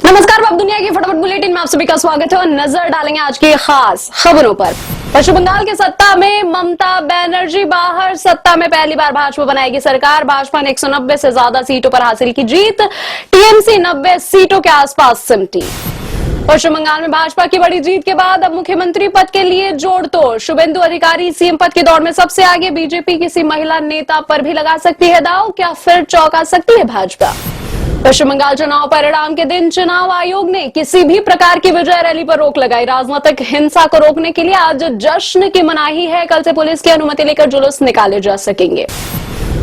नमस्कार, अब दुनिया की फटाफट बुलेटिन में आप सभी का स्वागत है और नजर डालेंगे आज की खास खबरों पर। पश्चिम बंगाल के सत्ता में ममता बनर्जी बाहर, सत्ता में पहली बार भाजपा बनाएगी सरकार। भाजपा ने 190 से ज्यादा सीटों पर हासिल की जीत। टीएमसी 90 सीटों के आसपास सिमटी। पश्चिम बंगाल में भाजपा की बड़ी जीत के बाद अब मुख्यमंत्री पद के लिए जोड़-तोड़। शुभेंदु अधिकारी सीएम पद की दौड़ में सबसे आगे। बीजेपी किसी महिला नेता पर भी लगा सकती है दांव, क्या फिर चौंका सकती है भाजपा? पश्चिम बंगाल चुनाव परिणाम के दिन चुनाव आयोग ने किसी भी प्रकार की विजय रैली पर रोक लगाई। राजनीतिक हिंसा को रोकने के लिए आज जश्न की मनाही है। कल से पुलिस की अनुमति लेकर जुलूस निकाले जा सकेंगे।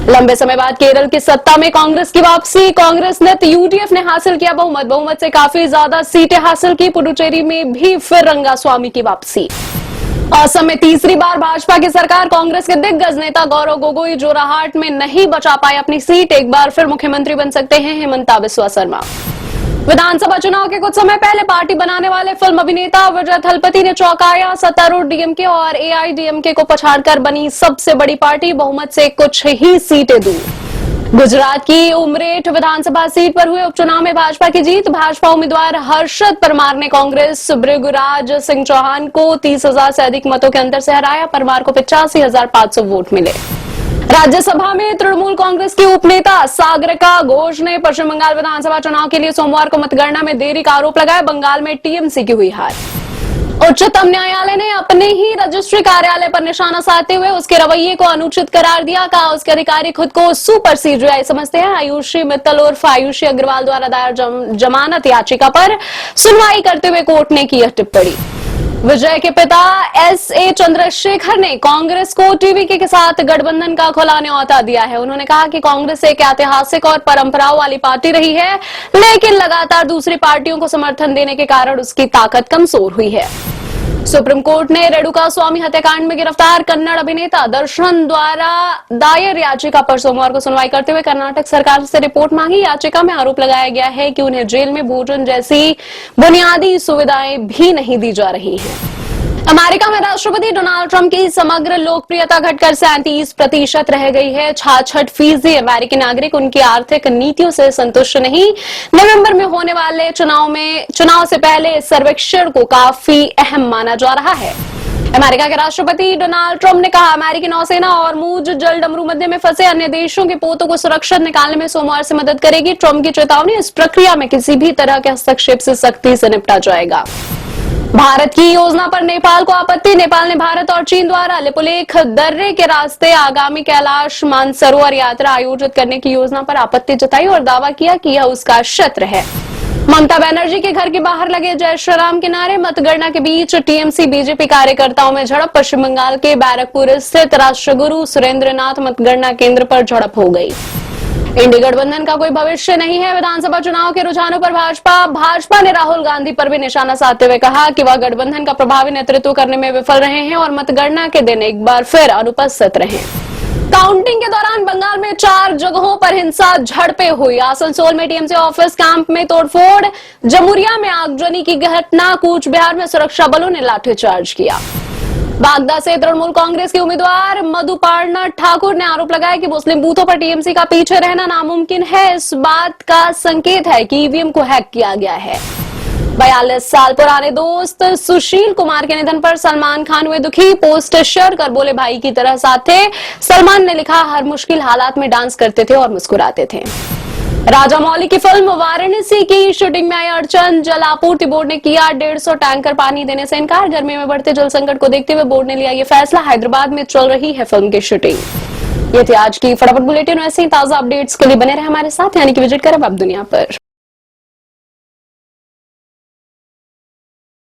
लंबे समय बाद केरल की सत्ता में कांग्रेस की वापसी। कांग्रेस ने यूडीएफ ने हासिल किया बहुमत से काफी ज्यादा सीटें हासिल की। पुडुचेरी में भी फिर रंगास्वामी की वापसी। असम में तीसरी बार भाजपा की सरकार। कांग्रेस के दिग्गज नेता गौरव गोगोई जोराहाट में नहीं बचा पाए अपनी सीट। एक बार फिर मुख्यमंत्री बन सकते हैं हेमंता बिस्वा शर्मा। विधानसभा चुनाव के कुछ समय पहले पार्टी बनाने वाले फिल्म अभिनेता विजय थलपति ने चौंकाया। सत्तारूढ़ डीएमके और एआईडीएमके को पछाड़कर बनी सबसे बड़ी पार्टी, बहुमत से कुछ ही सीटें दूर। गुजरात की उमरेठ विधानसभा सीट पर हुए उपचुनाव में भाजपा की जीत। भाजपा उम्मीदवार हर्षद परमार ने कांग्रेस भृगुराज सिंह चौहान को 30,000 से अधिक मतों के अंतर से हराया। परमार को 85,500 वोट मिले। राज्यसभा में तृणमूल कांग्रेस की उपनेता सागरिका घोष ने पश्चिम बंगाल विधानसभा चुनाव के लिए सोमवार को मतगणना में देरी का आरोप लगाया। बंगाल में टीएमसी की हुई हार। उच्चतम न्यायालय ने अपने ही रजिस्ट्री कार्यालय पर निशाना साधते हुए उसके रवैये को अनुचित करार दिया। कहा उसके अधिकारी खुद को सुपर सीजीआई समझते हैं। आयुषी मित्तल उर्फ आयुषी अग्रवाल द्वारा दायर जमानत याचिका पर सुनवाई करते हुए कोर्ट ने की यह टिप्पणी। विजय के पिता एसए चंद्रशेखर ने कांग्रेस को टीवीके के साथ गठबंधन का खुला न्यौता दिया है। उन्होंने कहा कि कांग्रेस एक ऐतिहासिक और परंपराओं वाली पार्टी रही है, लेकिन लगातार दूसरी पार्टियों को समर्थन देने के कारण उसकी ताकत कमजोर हुई है। सुप्रीम कोर्ट ने रेणुका स्वामी हत्याकांड में गिरफ्तार कन्नड़ अभिनेता दर्शन द्वारा दायर याचिका पर सोमवार को सुनवाई करते हुए कर्नाटक सरकार से रिपोर्ट मांगी। याचिका में आरोप लगाया गया है कि उन्हें जेल में भोजन जैसी बुनियादी सुविधाएं भी नहीं दी जा रही हैं। अमेरिका में राष्ट्रपति डोनाल्ड ट्रंप की समग्र लोकप्रियता घटकर 37% रह गई है। 66% अमेरिकी नागरिक उनकी आर्थिक नीतियों से संतुष्ट नहीं। नवंबर में होने वाले चुनाव से पहले इस सर्वेक्षण को काफी अहम माना जा रहा है। अमेरिका के राष्ट्रपति डोनाल्ड ट्रंप ने कहा अमेरिकी नौसेना और मूज जल डमरू मध्य में फंसे अन्य देशों के पोतों को सुरक्षित निकालने में सोमवार से मदद करेगी। ट्रंप की चेतावनी, इस प्रक्रिया में किसी भी तरह के हस्तक्षेप से सख्ती से निपटा जाएगा। भारत की योजना पर नेपाल को आपत्ति। नेपाल ने भारत और चीन द्वारा लिपुलेख दर्रे के रास्ते आगामी कैलाश मानसरोवर यात्रा आयोजित करने की योजना पर आपत्ति जताई और दावा किया कि यह उसका क्षेत्र है। ममता बनर्जी के घर के बाहर लगे जय श्री राम के नारे। मतगणना के बीच टीएमसी बीजेपी कार्यकर्ताओं में झड़प। पश्चिम बंगाल के बैरकपुर स्थित राष्ट्रगुरु सुरेंद्रनाथ मतगणना केंद्र पर झड़प हो गई। इंडी गठबंधन का कोई भविष्य नहीं है। विधानसभा चुनाव के रुझानों पर भाजपा ने राहुल गांधी पर भी निशाना साधते हुए कहा कि वह गठबंधन का प्रभावी नेतृत्व करने में विफल रहे हैं और मतगणना के दिन एक बार फिर अनुपस्थित रहे। काउंटिंग के दौरान बंगाल में 4 जगहों पर हिंसा झड़पें हुई। आसनसोल में टीएमसी ऑफिस कैंप में तोड़फोड़। जमुरिया में आगजनी की घटना। कूच बिहार में सुरक्षा बलों ने लाठीचार्ज किया। बागदा से तृणमूल कांग्रेस के उम्मीदवार मधुपर्णा ठाकुर ने आरोप लगाया कि मुस्लिम बूथों पर टीएमसी का पीछे रहना नामुमकिन है। इस बात का संकेत है कि ईवीएम को हैक किया गया है। 42 साल पुराने दोस्त सुशील कुमार के निधन पर सलमान खान हुए दुखी। पोस्ट शेयर कर बोले भाई की तरह साथ थे। सलमान ने लिखा हर मुश्किल हालात में डांस करते थे और मुस्कुराते थे। राजा मौली की फिल्म वाराणसी की शूटिंग में आई अड़चन। जल आपूर्ति बोर्ड ने किया 150 टैंकर पानी देने से इनकार। गर्मी में बढ़ते जल संकट को देखते हुए बोर्ड ने लिया ये फैसला। हैदराबाद में चल रही है फिल्म की शूटिंग। ये थी आज की फटाफट बुलेटिन। ऐसे ही ताजा अपडेट्स के लिए बने रहे हमारे साथ, यानी कि विजिट करें अब दुनिया पर।